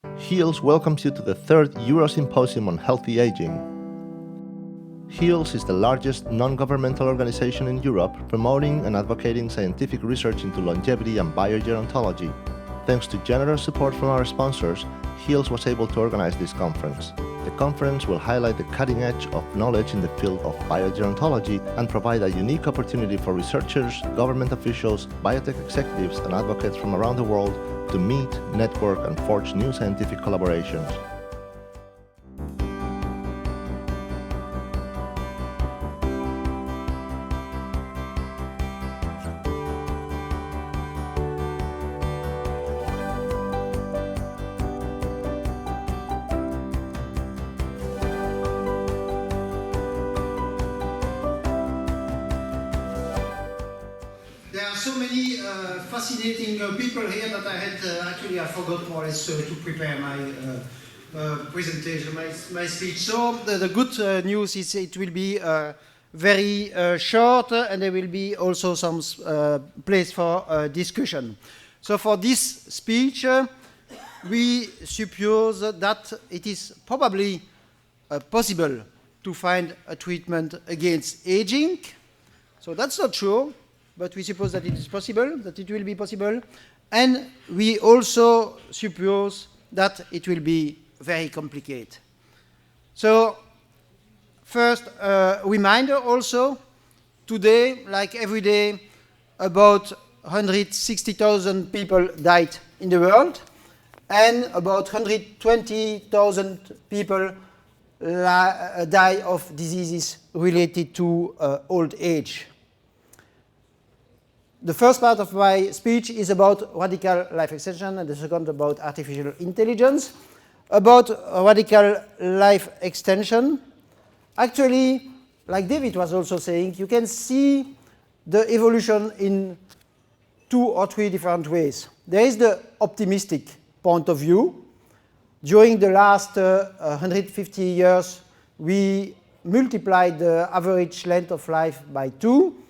HEALS welcomes you to the third Eurosymposium on Healthy Aging. HEALS is the largest non-governmental organization in Europe promoting and advocating scientific research into longevity and biogerontology. Thanks to generous support from our sponsors, HEALS was able to organize this conference. The conference will highlight the cutting edge of knowledge in the field of biogerontology and provide a unique opportunity for researchers, government officials, biotech executives, and advocates from around the world to meet, network, and forge new scientific collaborations. There are so many fascinating people here that I forgot more or less to prepare my presentation, my speech. So the good news is it will be very short, and there will be also some place for discussion. So for this speech, we suppose that it is probably possible to find a treatment against aging. So that's not true, but we suppose that it is possible, that it will be possible. And we also suppose that it will be very complicated. So first, reminder also, today, like every day, about 160,000 people died in the world, and about 120,000 people die of diseases related to old age. The first part of my speech is about radical life extension, and the second about artificial intelligence. About radical life extension, actually, like David was also saying, you can see the evolution in 2 or 3 different ways. There is the optimistic point of view. During the last 150 years, we multiplied the average length of life by 2.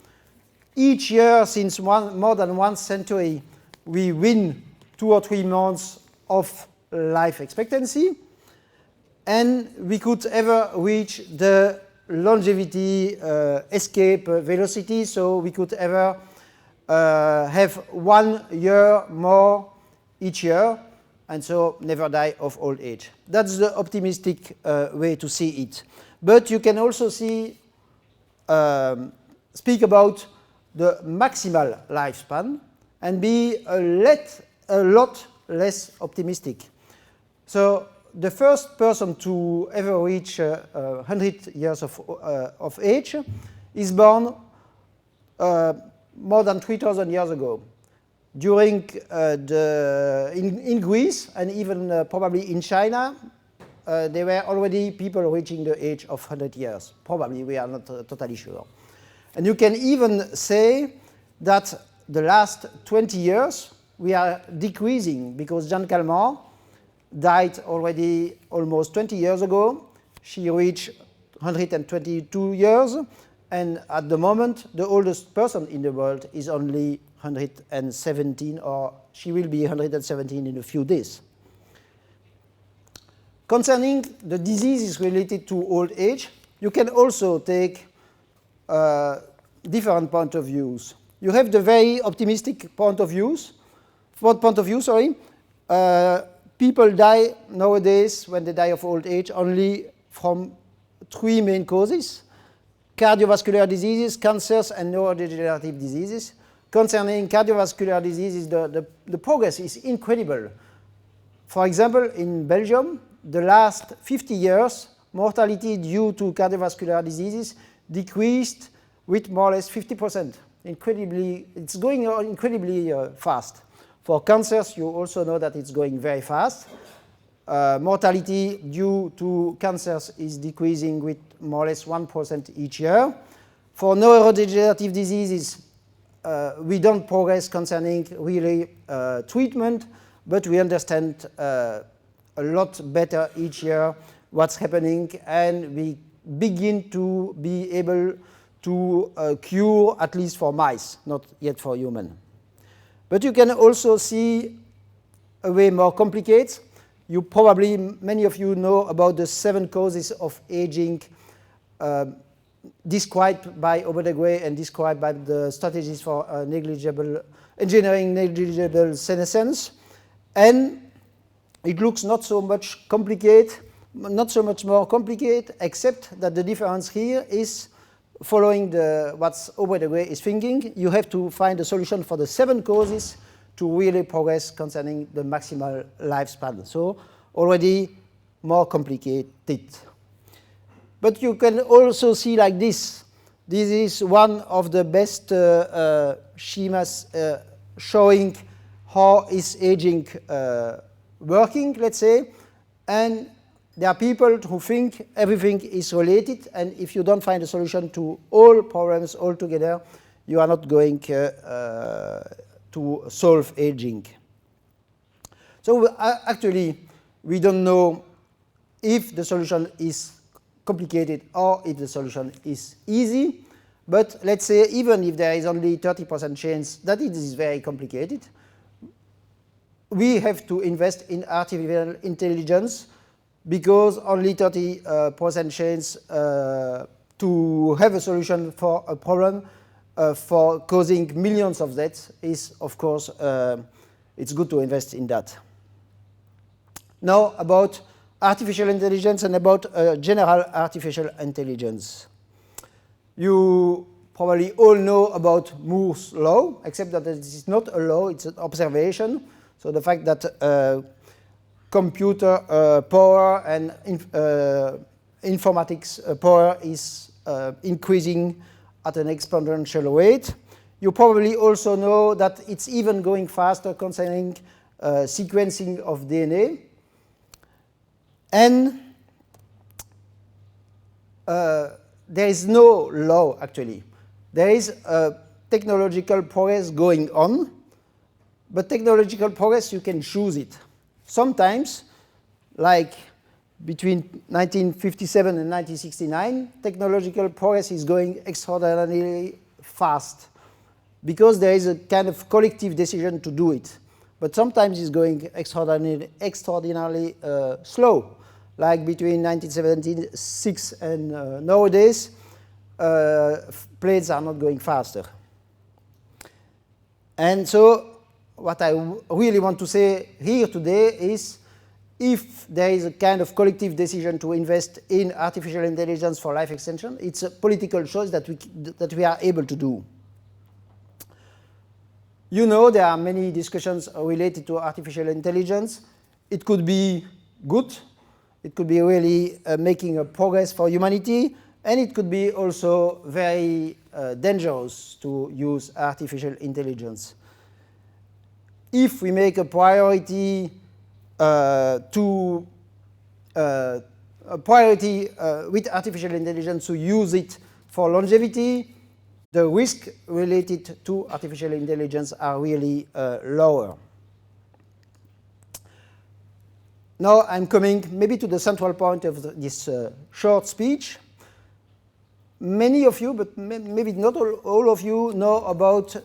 Each year, since more than 1 century, we win 2 or 3 months of life expectancy, and we could ever reach the longevity escape velocity, so we could ever have 1 year more each year, and so never die of old age. That's the optimistic way to see it. But you can also see, speak about the maximal lifespan and be a lot less optimistic. So the first person to ever reach 100 years of age is born more than 3,000 years ago. During in Greece and even probably in China, there were already people reaching the age of 100 years. Probably, we are not totally sure. And you can even say that the last 20 years we are decreasing, because Jeanne Calment died already almost 20 years ago. She reached 122 years, and at the moment the oldest person in the world is only 117, or she will be 117 in a few days. Concerning the diseases related to old age, you can also take different point of views. You have the very optimistic point of view. People die nowadays, when they die of old age, only from 3 main causes: cardiovascular diseases, cancers, and neurodegenerative diseases. Concerning cardiovascular diseases, the progress is incredible. For example, in Belgium, the last 50 years, mortality due to cardiovascular diseases decreased with more or less 50%. It's going incredibly fast. For cancers, you also know that it's going very fast. Mortality due to cancers is decreasing with more or less 1% each year. For neurodegenerative diseases, we don't progress concerning really treatment, but we understand a lot better each year what's happening, and we begin to be able to cure, at least for mice, not yet for humans. But you can also see a way more complicated. You probably, many of you know about the 7 causes of aging described by Oberdegray and described by the strategies for engineering negligible senescence. And it looks not so much complicated, not so much more complicated, except that the difference here is following what Oberdegray is thinking. You have to find a solution for the 7 causes to really progress concerning the maximal lifespan. So already more complicated. But you can also see like this. This is one of the best schemas showing how is aging working, let's say. And there are people who think everything is related, and if you don't find a solution to all problems altogether, you are not going to solve aging. So actually, we don't know if the solution is complicated or if the solution is easy. But let's say even if there is only 30% chance that it is very complicated, we have to invest in artificial intelligence because only 30% chance to have a solution for a problem for causing millions of deaths is, of course, it's good to invest in that. Now about artificial intelligence and about general artificial intelligence. You probably all know about Moore's law, except that it is not a law, it's an observation. So the fact that computer power and informatics power is increasing at an exponential rate. You probably also know that it's even going faster concerning sequencing of DNA. And there is no law, actually. There is a technological progress going on, but technological progress, you can choose it. Sometimes, like between 1957 and 1969, technological progress is going extraordinarily fast because there is a kind of collective decision to do it. But sometimes it's going extraordinarily slow, like between 1976 and nowadays, planes are not going faster. And so what I really want to say here today is if there is a kind of collective decision to invest in artificial intelligence for life extension, it's a political choice that we are able to do. You know, there are many discussions related to artificial intelligence. It could be good. It could be really making a progress for humanity. And it could be also very dangerous to use artificial intelligence. If we make a priority with artificial intelligence to use it for longevity, the risk related to artificial intelligence are really lower. Now I'm coming maybe to the central point of this short speech. Many of you, but maybe not all of you, know about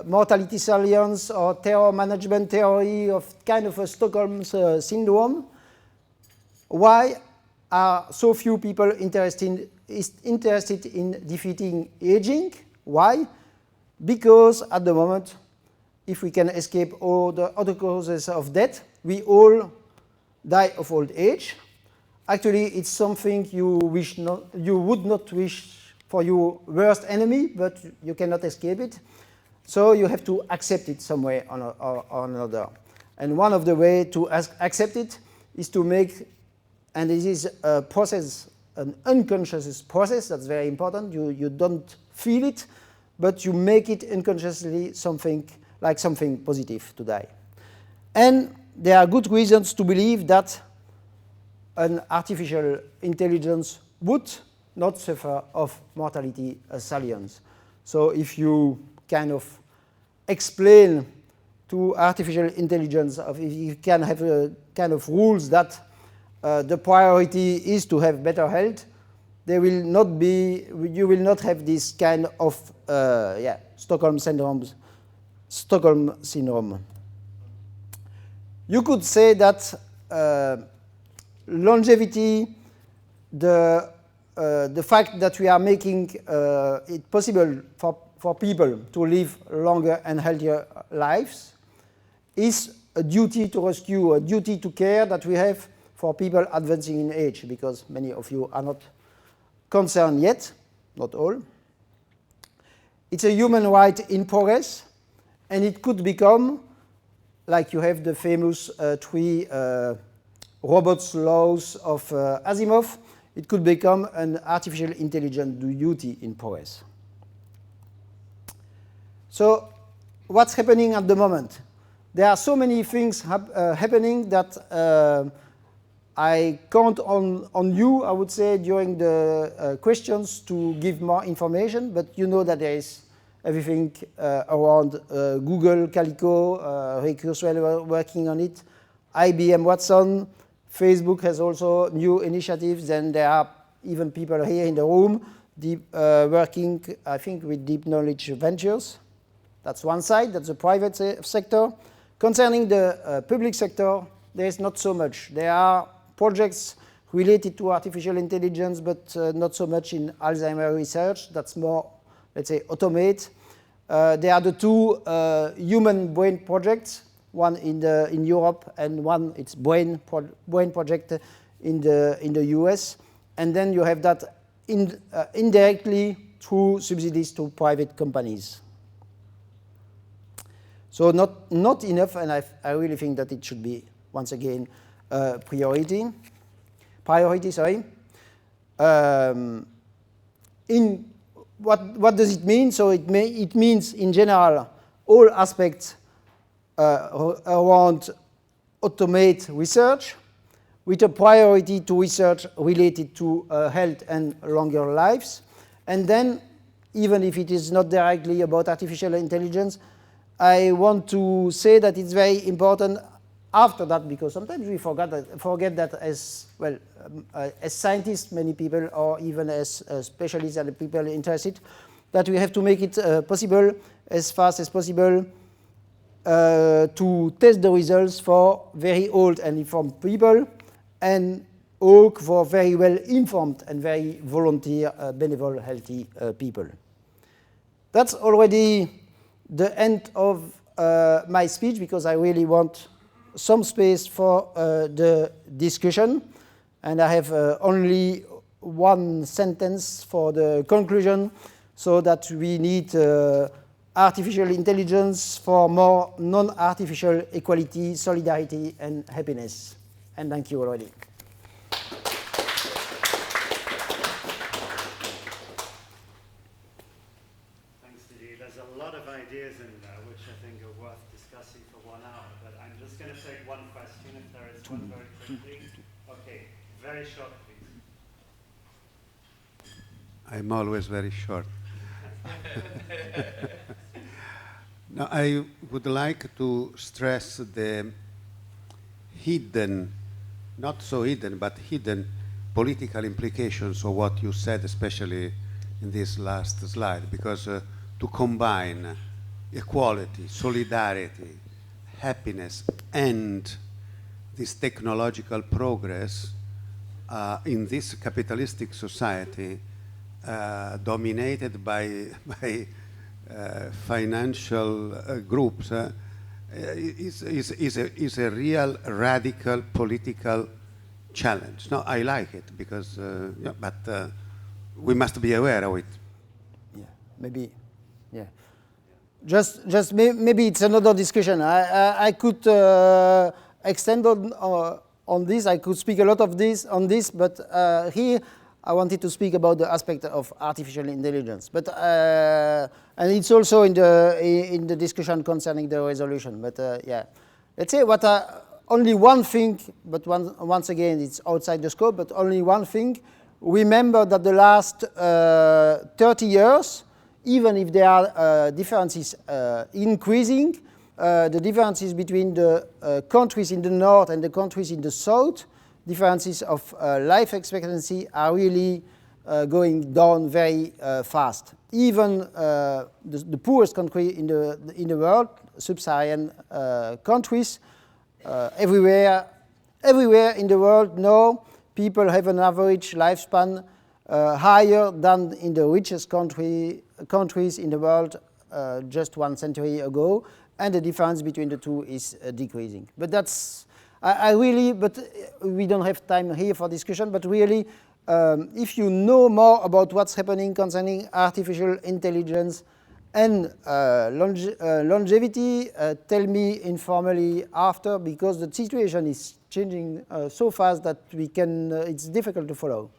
mortality salience or terror management theory of kind of a Stockholm syndrome. Why are so few people interested in defeating aging? Why? Because at the moment, if we can escape all the other causes of death, we all die of old age. Actually, it's something you would not wish for your worst enemy, but you cannot escape it. So you have to accept it some way or another. And one of the ways to accept it is to make, and this is a process, an unconscious process, that's very important. You don't feel it, but you make it unconsciously something positive to die. And there are good reasons to believe that an artificial intelligence would not suffer of mortality salience. So if you kind of explain to artificial intelligence, if you can have a kind of rules that the priority is to have better health, you will not have this kind of Stockholm syndrome. You could say that longevity, the fact that we are making it possible for people to live longer and healthier lives is a duty to rescue, a duty to care that we have for people advancing in age, because many of you are not concerned yet, not all. It's a human right in progress, and it could become, like you have the famous three robots laws of Asimov, it could become an artificial intelligence duty in progress. So what's happening at the moment? There are so many things happening that I count on you, I would say, during the questions to give more information, but you know that there is everything around Google, Calico, Ray Kurzweil working on it, IBM Watson, Facebook has also new initiatives, and there are even people here in the room working, I think, with Deep Knowledge Ventures. That's one side, that's the private sector. Concerning the public sector, there is not so much. There are projects related to artificial intelligence, but not so much in Alzheimer research. That's more, let's say, automate. There are the two human brain projects, one in Europe and one it's brain project in the US. And then you have that indirectly through subsidies to private companies. So not enough, and I really think that it should be, once again, priority. Sorry. In what does it mean? So it means, in general, all aspects around automate research, with a priority to research related to health and longer lives. And then, even if it is not directly about artificial intelligence, I want to say that it's very important after that, because sometimes we forget that as well, as scientists, many people, or even as specialists and people interested, that we have to make it possible as fast as possible to test the results for very old and informed people, and work for very well informed and very volunteer, benevolent, healthy people. That's already the end of my speech, because I really want some space for the discussion. And I have only one sentence for the conclusion, so that we need artificial intelligence for more non-artificial equality, solidarity, and happiness. And thank you already. Thanks, Didier. There's a lot of ideas in there which I think are worth discussing for 1 hour, but I'm just going to take one question if there is one very quickly. Okay, very short, please. I'm always very short. Now, I would like to stress the hidden, not so hidden, but hidden political implications of what you said, especially in this last slide, because to combine equality, solidarity, happiness, and this technological progress in this capitalistic society dominated by financial groups is a real radical political challenge. No, I like it because, yeah, but we must be aware of it. Yeah, maybe, yeah. Just maybe it's another discussion. I could extend on this. I could speak a lot of this on this, but here I wanted to speak about the aspect of artificial intelligence. But and it's also in the discussion concerning the resolution. But yeah, let's say only one thing. But once again, it's outside the scope. But only one thing. Remember that the last 30 years, even if there are differences increasing, the differences between the countries in the north and the countries in the south, differences of life expectancy are really going down very fast. Even the poorest country in the world, sub-Saharan countries, everywhere everywhere in the world now, people have an average lifespan higher than in the richest countries in the world just 1 century ago, and the difference between the two is decreasing. But that's, but we don't have time here for discussion, but really, if you know more about what's happening concerning artificial intelligence and longevity, tell me informally after, because the situation is changing so fast that it's difficult to follow.